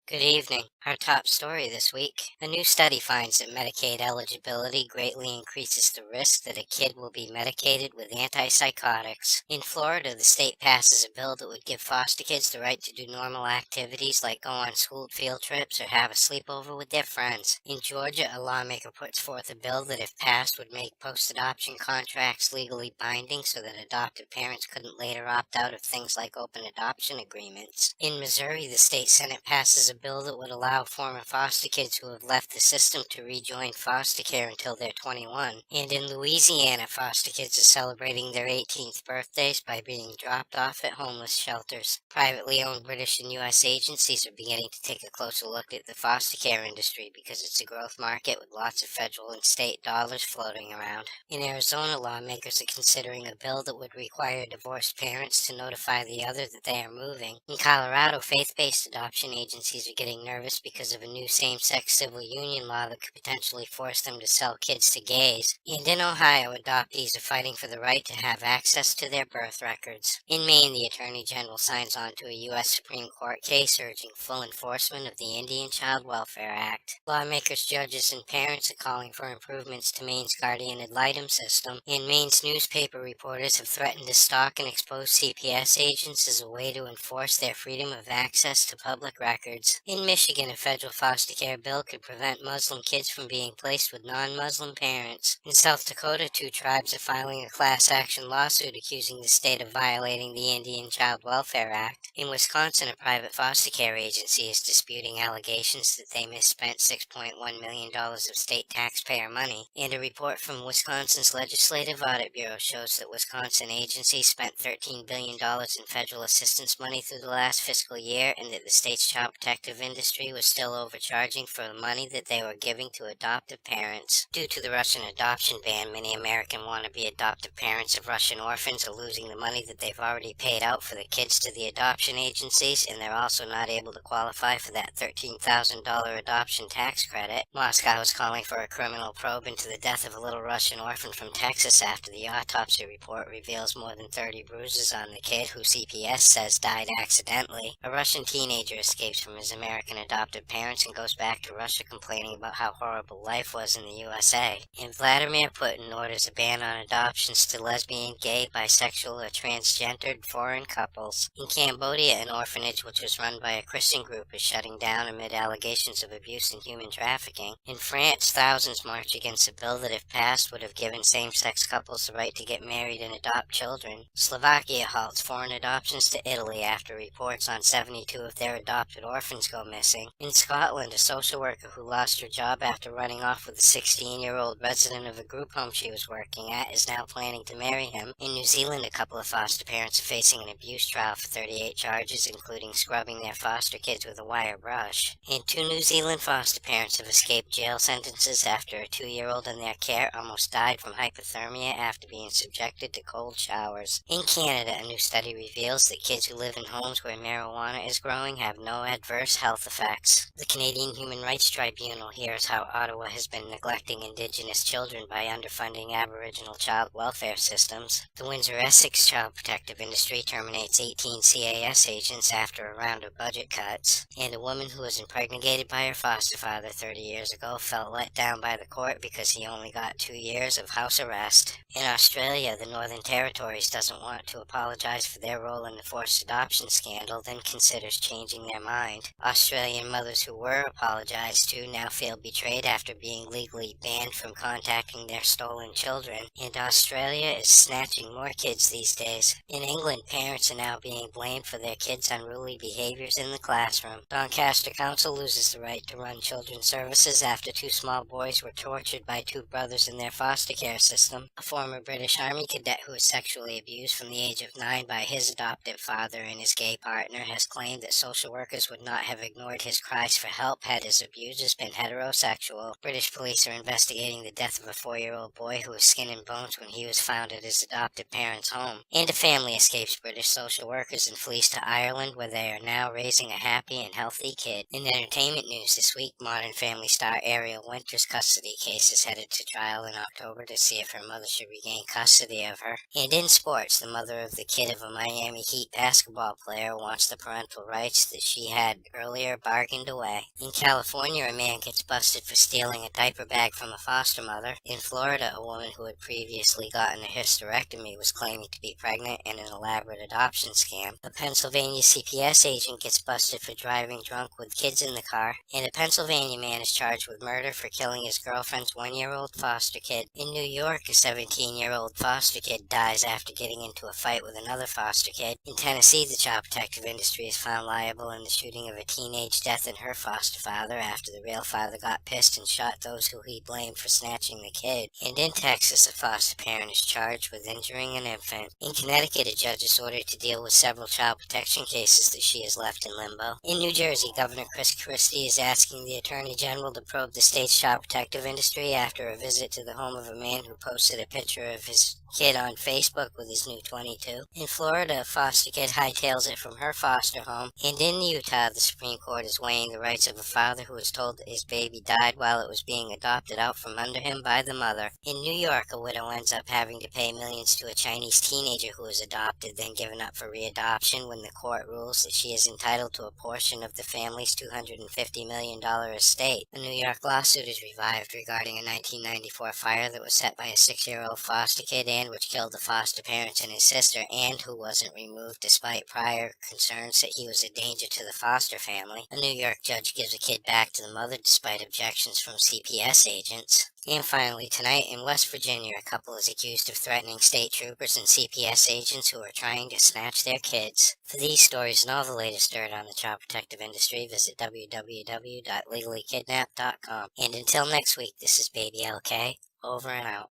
Good evening. Our top story this week. A new study finds that Medicaid eligibility greatly increases the risk that a kid will be medicated with antipsychotics. In Florida, the state passes a bill that would give foster kids the right to do normal activities like go on school field trips or have a sleepover with their friends. In Georgia, a lawmaker puts forth a bill that, if passed, would make post-adoption contracts legally binding so that adoptive parents couldn't later opt out of things like open adoption agreements. In Missouri, the state Senate passes a bill that would allow former foster kids who have left the system to rejoin foster care until they're 21. And in Louisiana, foster kids are celebrating their 18th birthdays by being dropped off at homeless shelters. Privately owned British and U.S. agencies are beginning to take a closer look at the foster care industry because it's a growth market with lots of federal and state dollars floating around. In Arizona, lawmakers are considering a bill that would require divorced parents to notify the other that they are moving. In Colorado, faith-based adoption agencies are getting nervous because of a new same-sex civil union law that could potentially force them to sell kids to gays. And in Ohio, adoptees are fighting for the right to have access to their birth records. In Maine, the Attorney General signs on to a U.S. Supreme Court case urging full enforcement of the Indian Child Welfare Act. Lawmakers, judges, and parents are calling for improvements to Maine's guardian ad litem system, and Maine's newspaper reporters have threatened to stalk and expose CPS agents as a way to enforce their freedom of access to public records. In Michigan, a federal foster care bill could prevent Muslim kids from being placed with non-Muslim parents. In South Dakota, two tribes are filing a class action lawsuit accusing the state of violating the Indian Child Welfare Act. In Wisconsin, a private foster care agency is disputing allegations that they misspent $6.1 million of state taxpayer money, and a report from Wisconsin's Legislative Audit Bureau shows that Wisconsin agencies spent $13 billion in federal assistance money through the last fiscal year, and that the state's child protective industry was still overcharging for the money that they were giving to adoptive parents. Due to the Russian adoption ban, many American wannabe adoptive parents of Russian orphans are losing the money that they've already paid out for the kids to the adoption agencies, and they're also not able to qualify for that $13,000 adoption tax credit. Moscow is calling for a criminal probe into the death of a little Russian orphan from Texas after the autopsy report reveals more than 30 bruises on the kid, who CPS says died accidentally. A Russian teenager escapes from his American adoptive parents and goes back to Russia complaining about how horrible life was in the USA. And Vladimir Putin orders a ban on adoptions to lesbian, gay, bisexual, or transgendered foreign couples. In Cambodia, an orphanage which was run by a Christian group is shutting down amid allegations of abuse and human trafficking. In France, thousands march against a bill that, if passed, would have given same-sex couples the right to get married and adopt children. Slovakia halts foreign adoptions to Italy after reports on 72 of their adopted orphans go missing. In Scotland, a social worker who lost her job after running off with a 16-year-old resident of a group home she was working at is now planning to marry him. In New Zealand, a couple of foster parents are facing an abuse trial for 38 charges, including scrubbing their foster kids with a wire brush. And two New Zealand foster parents have escaped jail sentences after a 2-year-old in their care almost died from hypothermia after being subjected to cold showers. In Canada, a new study reveals that kids who live in homes where marijuana is growing have no adverse health effects. The Canadian Human Rights Tribunal hears how Ottawa has been neglecting Indigenous children by underfunding Aboriginal child welfare systems. The Windsor-Essex child protective industry terminates 18 CAS agents after a round of budget cuts. And a woman who was impregnated by her foster father 30 years ago felt let down by the court because he only got 2 years of house arrest. In Australia, the Northern Territories doesn't want to apologize for their role in the forced adoption scandal, then considers changing their mind. Australian mothers who were apologized to now feel betrayed after being legally banned from contacting their stolen children. And Australia is snatching more kids these days. In England, parents are now being blamed for their kids' unruly behaviors in the classroom. Doncaster Council loses the right to run children's services after two small boys were tortured by two brothers in their foster care system. A former British Army cadet who was sexually abused from the age of 9 by his adoptive father and his gay partner has claimed that social workers would not have ignored his cries for help had his abusers been heterosexual. British police are investigating the death of a 4-year-old boy who was skin and bones when he was found at his adoptive parents' home. And a family escapes British social workers and flees to Ireland, where they are now raising a happy and healthy kid. In entertainment news this week, Modern Family star Ariel Winter's custody case is headed to trial in October to see if her mother should regain custody of her. And in sports, the mother of the kid of a Miami Heat basketball player wants the parental rights that she had earlier bargained second away. In California, a man gets busted for stealing a diaper bag from a foster mother. In Florida, a woman who had previously gotten a hysterectomy was claiming to be pregnant in an elaborate adoption scam. A Pennsylvania CPS agent gets busted for driving drunk with kids in the car. And a Pennsylvania man is charged with murder for killing his girlfriend's 1-year-old foster kid. In New York, a 17-year-old foster kid dies after getting into a fight with another foster kid. In Tennessee, the child protective industry is found liable in the shooting of a teenage death and her foster father after the real father got pissed and shot those who he blamed for snatching the kid. And in Texas, a foster parent is charged with injuring an infant. In Connecticut, a judge is ordered to deal with several child protection cases that she has left in limbo. In New Jersey, Governor Chris Christie is asking the Attorney General to probe the state's child protective industry after a visit to the home of a man who posted a picture of his kid on Facebook with his new 22. In Florida, a foster kid hightails it from her foster home. And in Utah, the Supreme Court is weighing the rights of a father who was told that his baby died while it was being adopted out from under him by the mother. In New York, a widow ends up having to pay millions to a Chinese teenager who was adopted, then given up for readoption when the court rules that she is entitled to a portion of the family's $250 million estate. A New York lawsuit is revived regarding a 1994 fire that was set by a 6-year-old foster kid and which killed the foster parents and his sister, and who wasn't removed despite prior concerns that he was a danger to the foster family. A New York judge gives a kid back to the mother despite objections from CPS agents. And finally, tonight in West Virginia, a couple is accused of threatening state troopers and CPS agents who are trying to snatch their kids. For these stories and all the latest dirt on the child protective industry, visit www.legallykidnapped.com. And until next week, this is Baby LK, over and out.